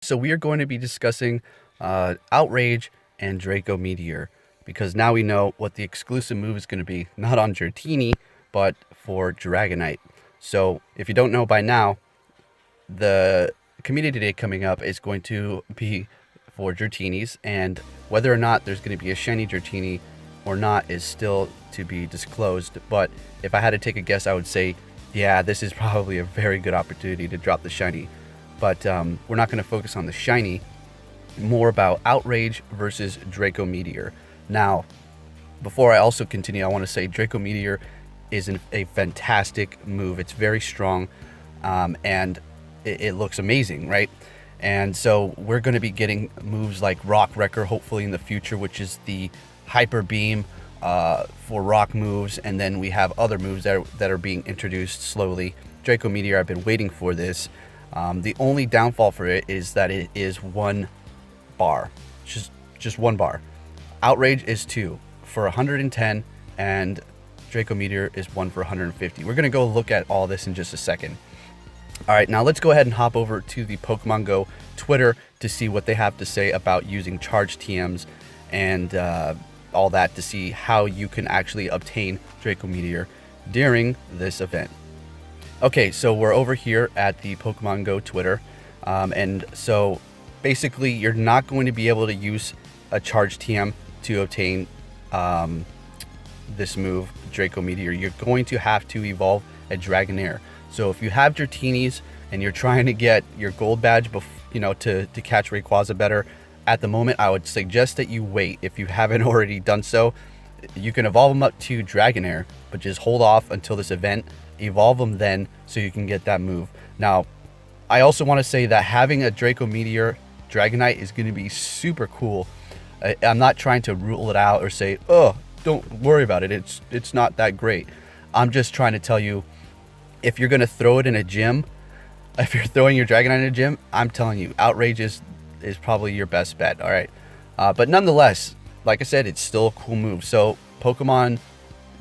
So we are going to be discussing Outrage and Draco Meteor, because now we know what the exclusive move is going to be, not on Dratini, but for Dragonite. So if you don't know by now, the community day coming up is going to be for Dratinis, and whether or not there's going to be a shiny Dratini or not is still to be disclosed. But if I had to take a guess, I would say, yeah, this is probably a very good opportunity to drop the shiny. But we're not going to focus on the shiny, more about Outrage versus Draco Meteor. Now, before I also continue, I want to say Draco Meteor is a fantastic move. It's very strong, and it looks amazing, right? And so we're going to be getting moves like Rock Wrecker, hopefully in the future, which is the Hyper Beam for rock moves. And then we have other moves that are being introduced slowly. Draco Meteor, I've been waiting for this. The only downfall for it is that it is 1 bar, just 1 bar. Outrage is 2 for 110, and Draco Meteor is 1 for 150. We're going to go look at all this in just a second. All right, now let's go ahead and hop over to the Pokemon Go Twitter to see what they have to say about using charge TMs and all that, to see how you can actually obtain Draco Meteor during this event. Okay, so we're over here at the Pokemon Go Twitter, and so basically you're not going to be able to use a charge TM to obtain this move, Draco Meteor. You're going to have to evolve a Dragonair. So if you have Dratinis and you're trying to get your gold badge, to catch Rayquaza better, at the moment I would suggest that you wait. If you haven't already done so, you can evolve them up to Dragonair, but just hold off until this event. Evolve them then so you can get that move. Now, I also want to say that having a Draco Meteor Dragonite is going to be super cool. I'm not trying to rule it out or say, oh, don't worry about it, it's not that great. I'm just trying to tell you, if you're going to throw it in a gym, if you're throwing your Dragonite in a gym, I'm telling you, Outrage is probably your best bet. All right, but nonetheless, like I said, it's still a cool move. So Pokemon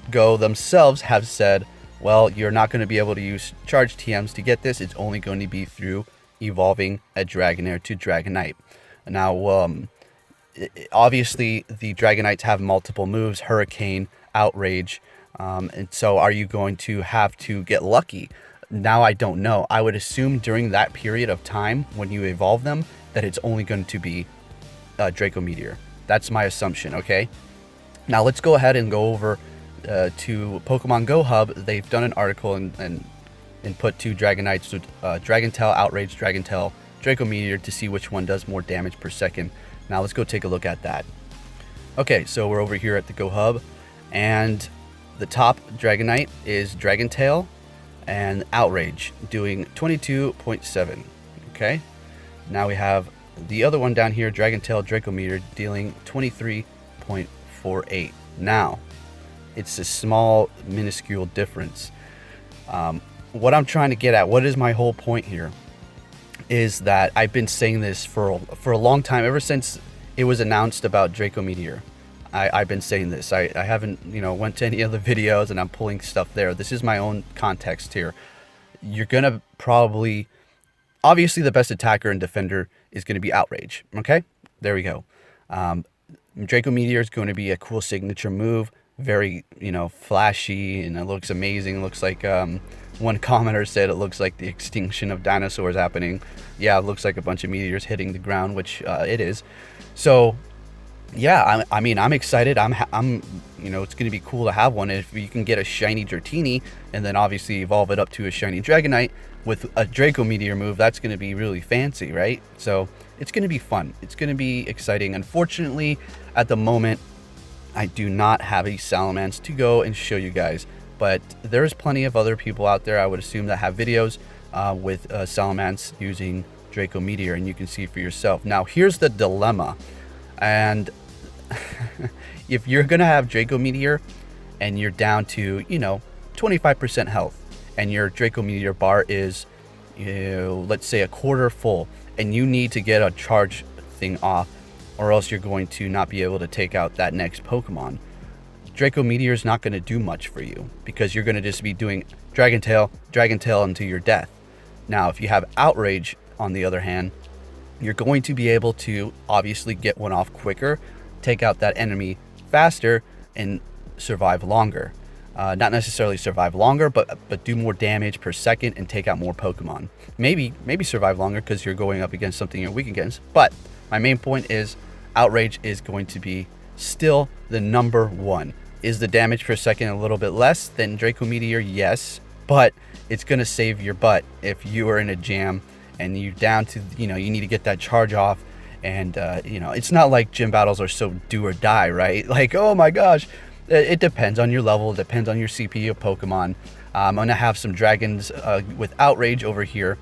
Go themselves have said, well, you're not going to be able to use charge TMs to get this. It's only going to be through evolving a Dragonair to Dragonite. Now, obviously, the Dragonites have multiple moves: Hurricane, Outrage. And so are you going to have to get lucky? Now, I don't know. I would assume during that period of time when you evolve them that it's only going to be Draco Meteor. That's my assumption, okay? Now, let's go ahead and go over to Pokemon Go Hub. They've done an article and put 2 Dragonites, Dragontail, Outrage, Dragontail, Draco Meteor, to see which one does more damage per second. Now, let's go take a look at that. Okay, so we're over here at the Go Hub, and the top Dragonite is Dragontail and Outrage, doing 22.7. Okay, now we have the other one down here, Dragontail, Draco Meteor, dealing 23.48. Now, it's a small, minuscule difference. What I'm trying to get at, what is my whole point here, is that I've been saying this for a long time, ever since it was announced about Draco Meteor. I've been saying this. I haven't, went to any other videos and I'm pulling stuff there. This is my own context here. You're going to probably, obviously the best attacker and defender is going to be Outrage. Okay, there we go. Draco Meteor is going to be a cool signature move. Very, flashy, and it looks amazing. It looks like, one commenter said it looks like the extinction of dinosaurs happening. Yeah, it looks like a bunch of meteors hitting the ground, which it is. So, yeah, I mean, I'm excited. I'm it's going to be cool to have one. If you can get a shiny Dratini and then obviously evolve it up to a shiny Dragonite with a Draco Meteor move, that's going to be really fancy, right? So it's going to be fun. It's going to be exciting. Unfortunately, at the moment, I do not have a Salamence to go and show you guys, but there's plenty of other people out there, I would assume, that have videos with Salamence using Draco Meteor, and you can see for yourself. Now, here's the dilemma. And if you're going to have Draco Meteor and you're down to, 25% health, and your Draco Meteor bar is, let's say, a quarter full, and you need to get a charge thing off, or else you're going to not be able to take out that next Pokemon, Draco Meteor is not going to do much for you, because you're going to just be doing Dragontail until your death. Now, if you have Outrage, on the other hand, you're going to be able to obviously get one off quicker, take out that enemy faster, and survive longer. Not necessarily survive longer, but do more damage per second and take out more Pokemon. Maybe survive longer because you're going up against something you're weak against. But my main point is Outrage is going to be still the number one. Is the damage per second a little bit less than Draco Meteor? Yes, but it's going to save your butt if you are in a jam and you're down to, you need to get that charge off. And, it's not like gym battles are so do or die, right? Like, oh my gosh. It depends on your level. It depends on your CP of Pokemon. I'm going to have some dragons with Outrage over here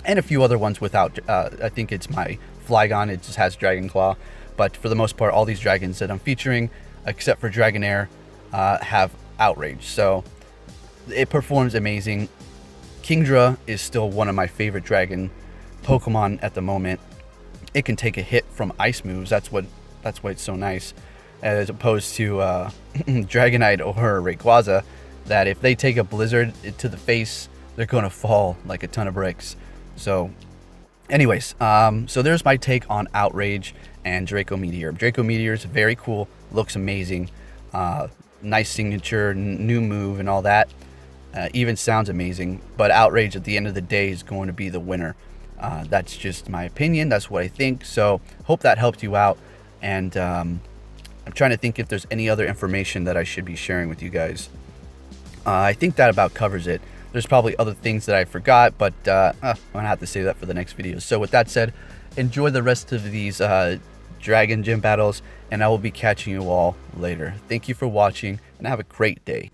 and a few other ones without. I think it's my Flygon. It just has Dragon Claw. But for the most part, all these dragons that I'm featuring, except for Dragonair, have Outrage. So it performs amazing. Kingdra is still one of my favorite dragon Pokemon at the moment. It can take a hit from ice moves. That's why it's so nice. As opposed to Dragonite or Rayquaza, that if they take a blizzard to the face, they're going to fall like a ton of bricks. So anyways, so there's my take on Outrage and Draco Meteor. Draco Meteor is very cool, looks amazing, nice signature, new move and all that. Even sounds amazing, but Outrage at the end of the day is going to be the winner. That's just my opinion. That's what I think. So hope that helped you out. And I'm trying to think if there's any other information that I should be sharing with you guys. I think that about covers it. There's probably other things that I forgot, but I'm going to have to save that for the next video. So with that said, enjoy the rest of these Dragon Gym battles, and I will be catching you all later. Thank you for watching, and have a great day.